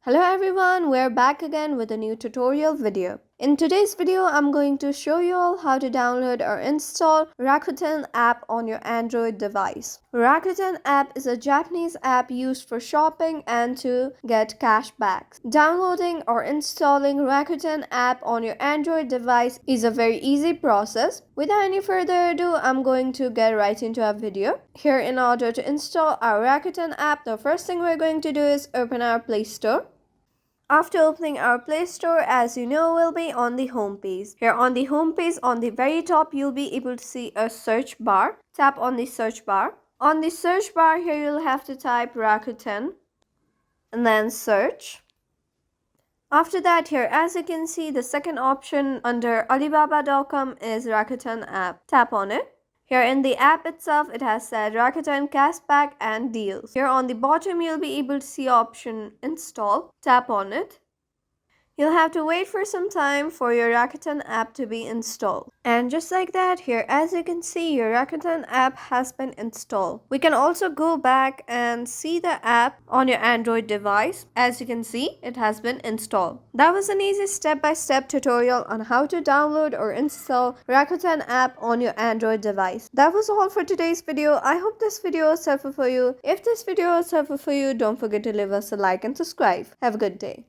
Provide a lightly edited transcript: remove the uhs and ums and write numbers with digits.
Hello everyone, we're back again with a new tutorial video. In today's video, I'm going to show you all how to download or install Rakuten app on your Android device. Rakuten app is a Japanese app used for shopping and to get cash backs. Downloading or installing Rakuten app on your Android device is a very easy process. Without any further ado, I'm going to get right into our video. Here, in order to install our Rakuten app, the first thing we're going to do is open our Play Store. After opening our Play Store, as you know, we'll be on the home page. Here on the home page, on the very top, you'll be able to see a search bar. Tap on the search bar. On the search bar here, you'll have to type Rakuten and then search. After that, here, as you can see, the second option under Alibaba.com is Rakuten app. Tap on it. Here in the app itself, it has said Rakuten cashback and deals. Here on the bottom, you'll be able to see option install. Tap on it. You'll have to wait for some time for your Rakuten app to be installed. And just like that, here as you can see, your Rakuten app has been installed. We can also go back and see the app on your Android device. As you can see, it has been installed. That was an easy step-by-step tutorial on how to download or install Rakuten app on your Android device. That was all for today's video. I hope this video was helpful for you. If this video was helpful for you, don't forget to leave us a like and subscribe. Have a good day.